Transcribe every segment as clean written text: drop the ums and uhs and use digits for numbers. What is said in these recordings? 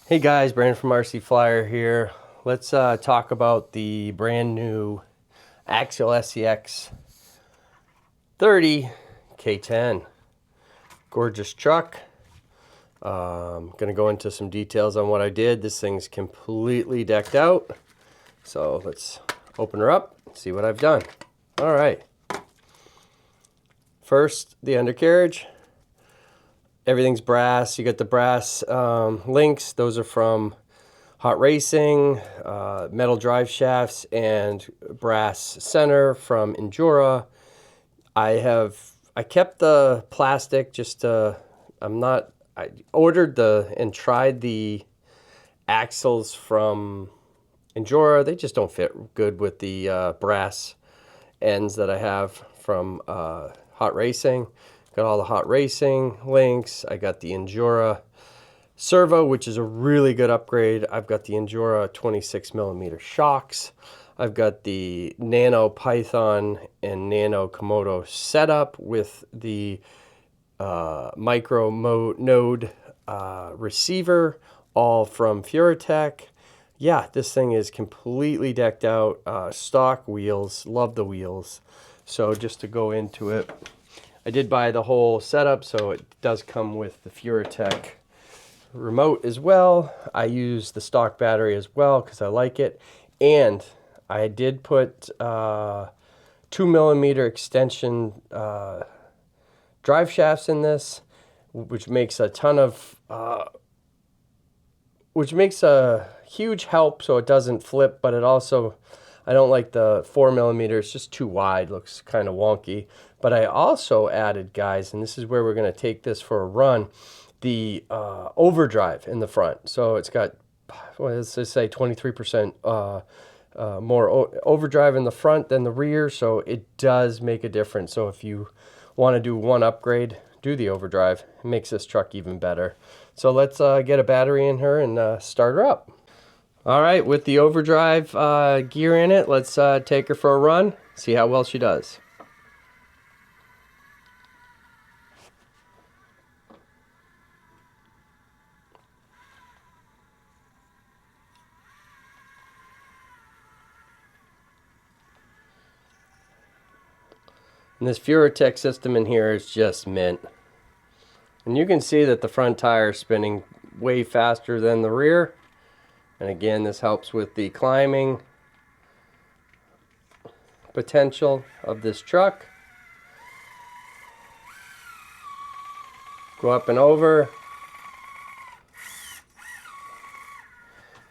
Hey guys, Brandon from RC Flyer here. Let's talk about the brand new Axial SCX30 K10. Gorgeous truck. Gonna go into some details on what I did. This thing's completely decked out. So let's open her up and see what I've done. All right. First, the undercarriage. Everything's brass. You got the brass links. Those are from Hot Racing, metal drive shafts, and brass center from Endura. I kept the plastic just I ordered and tried the axles from Endura. They just don't fit good with the brass ends that I have from Hot Racing. Got all the Hot Racing links. I got the Endura servo, which is a really good upgrade. I've got the Endura 26mm shocks. I've got the Nano Python and Nano Komodo setup with the micro node receiver, all from Furatech. Yeah, this thing is completely decked out. Stock wheels, love the wheels. So just to go into it, I did buy the whole setup, so it does come with the Furatech remote as well. I use the stock battery as well because I like it. And I did put 2mm extension drive shafts in this, which makes a ton of which makes a huge help so it doesn't flip, but it also, I don't like the 4mm, it's just too wide, looks kind of wonky. But I also added, guys, and this is where we're going to take this for a run, the overdrive in the front. So it's got, well, let's just say 23% more overdrive in the front than the rear, so it does make a difference. So if you want to do one upgrade, do the overdrive. It makes this truck even better. So let's get a battery in her and start her up. All right, with the overdrive gear in it, let's take her for a run, see how well she does. And this Furatech system in here is just mint. And you can see that the front tire is spinning way faster than the rear. And again, this helps with the climbing potential of this truck. Go up and over.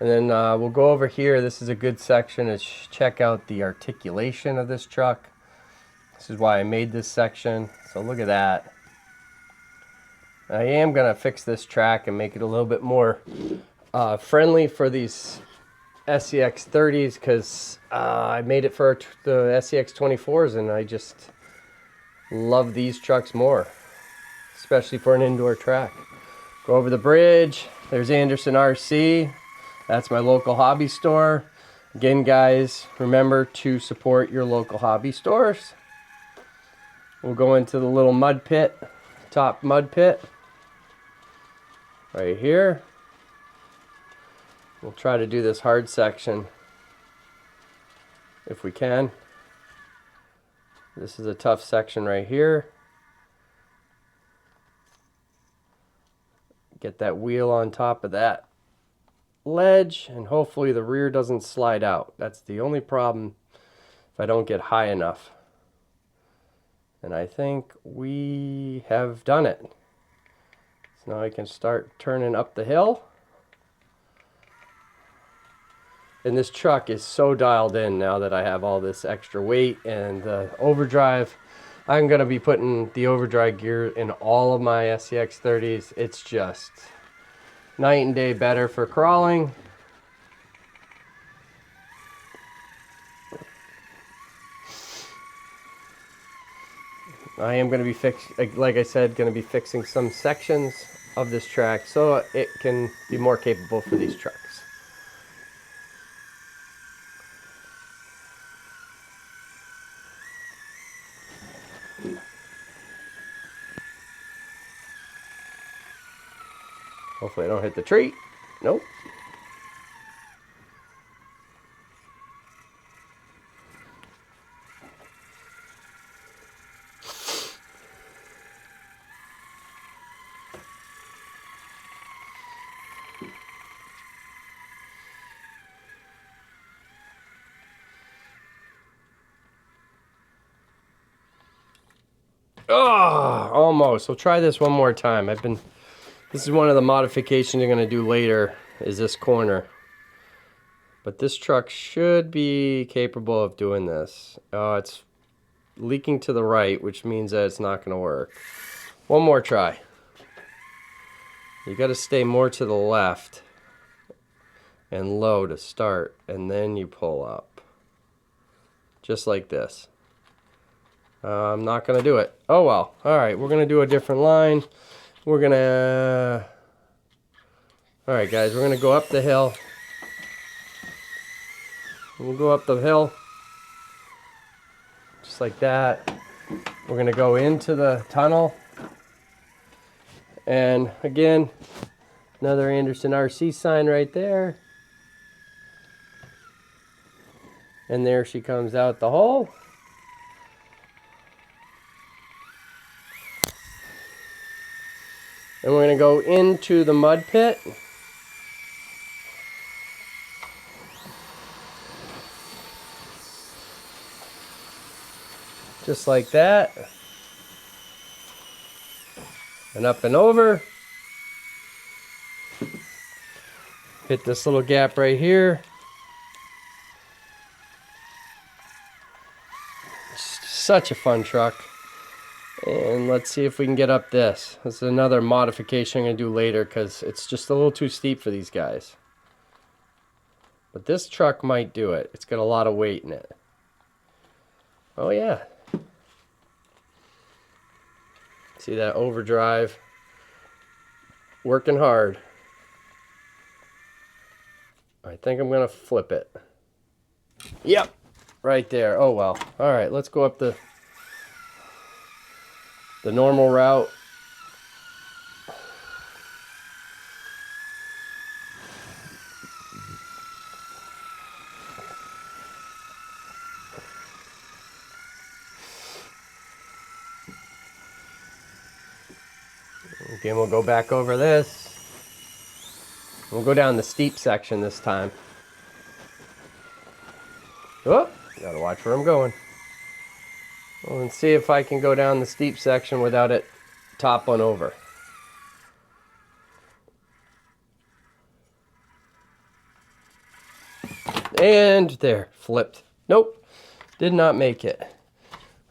And then we'll go over here. This is a good section to check out the articulation of this truck. This is why I made this section. So look at that. I am going to fix this track and make it a little bit more friendly for these SCX30s, because I made it for the SCX24s and I just love these trucks more, especially for an indoor track. Go over the bridge. There's Anderson RC. That's my local hobby store. Again, guys, remember to support your local hobby stores. We'll go into the little mud pit, top mud pit, right here. We'll try to do this hard section if we can. This is a tough section right here. Get that wheel on top of that ledge, and hopefully the rear doesn't slide out. That's the only problem if I don't get high enough. And I think we have done it. So now I can start turning up the hill. And this truck is so dialed in now that I have all this extra weight and the overdrive. I'm going to be putting the overdrive gear in all of my SCX30s. It's just night and day better for crawling. I am going to be like I said, going to be fixing some sections of this track so it can be more capable for these trucks. Hopefully I don't hit the tree. Nope. Oh, almost. We'll try this one more time. This is one of the modifications I'm going to do later, is this corner. But this truck should be capable of doing this. It's leaking to the right, which means that it's not going to work. One more try. You got to stay more to the left and low to start, and then you pull up. Just like this. I'm not going to do it. Oh well. Alright, we're going to do a different line. We're going to... Alright guys, we're going to go up the hill. We'll go up the hill. Just like that. We're going to go into the tunnel. And again, another Anderson RC sign right there. And there she comes out the hole. And we're going to go into the mud pit. Just like that. And up and over. Hit this little gap right here. Such a fun truck. And let's see if we can get up this. This is another modification I'm going to do later because it's just a little too steep for these guys. But this truck might do it. It's got a lot of weight in it. Oh yeah. See that overdrive? Working hard. I think I'm going to flip it. Yep. Right there. Oh well. Alright, let's go up the normal route. Again, we'll go back over this. We'll go down the steep section this time. Oh, gotta watch where I'm going. Well, and see if I can go down the steep section without it toppling over. And there, flipped. Nope, did not make it.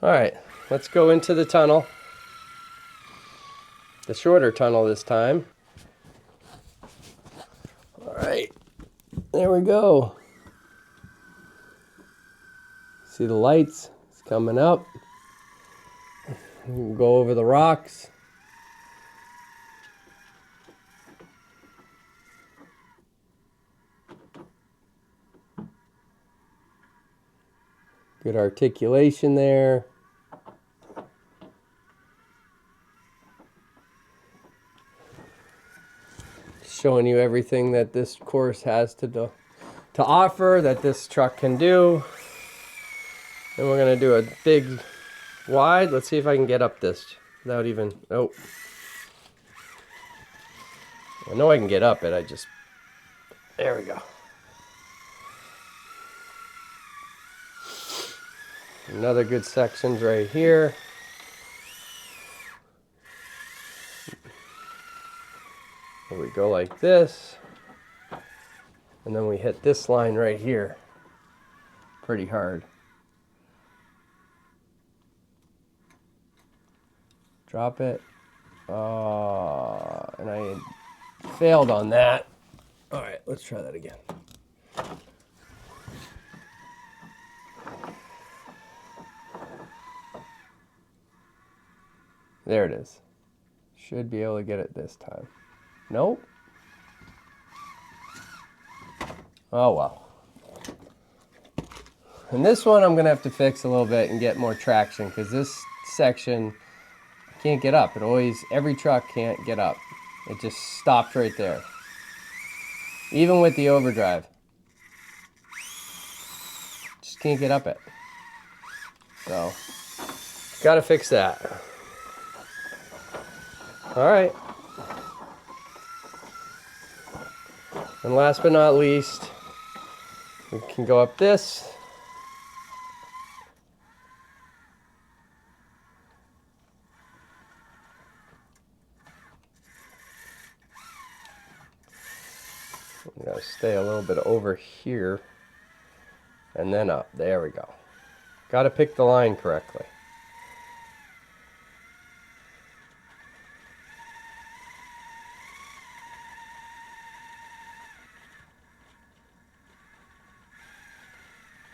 All right, let's go into the tunnel. The shorter tunnel this time. All right, there we go. See the lights? It's coming up. We'll go over the rocks. Good articulation there. Showing you everything that this course has to offer, that this truck can do. And we're going to do a big wide. Let's see if I can get up this without even... Oh. I know I can get up it. There we go. Another good section's right here. Here we go like this. And then we hit this line right here. Pretty hard. Drop it. And I failed on that. All right, let's try that again. There it is. Should be able to get it this time. Nope. Oh well. And this one I'm going to have to fix a little bit and get more traction because this section can't get up. Every truck can't get up. It just stopped right there. Even with the overdrive. Just can't get up it. So, gotta fix that. Alright. And last but not least, we can go up this. I'm going to stay a little bit over here and then up. There we go. Got to pick the line correctly.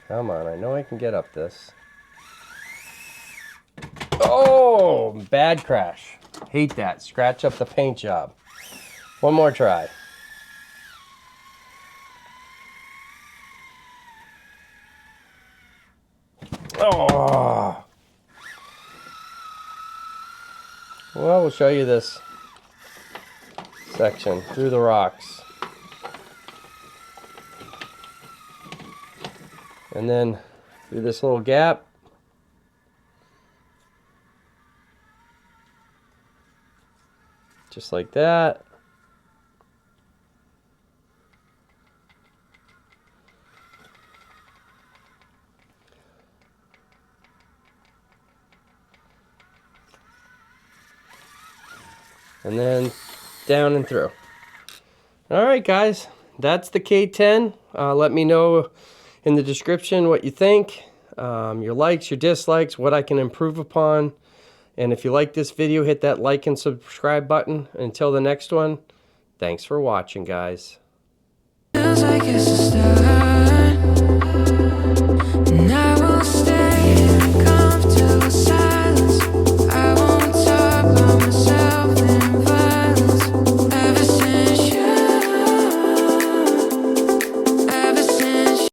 Come on, I know I can get up this. Oh, bad crash. Hate that. Scratch up the paint job. One more try. Oh. Well, we'll show you this section through the rocks. And then through this little gap. Just like that. And then down and through. All right, guys, that's the K10. Let me know in the description what you think, your likes, your dislikes, what I can improve upon. And if you like this video, hit that like and subscribe button. Until the next one, thanks for watching, guys. Feels like it's a start.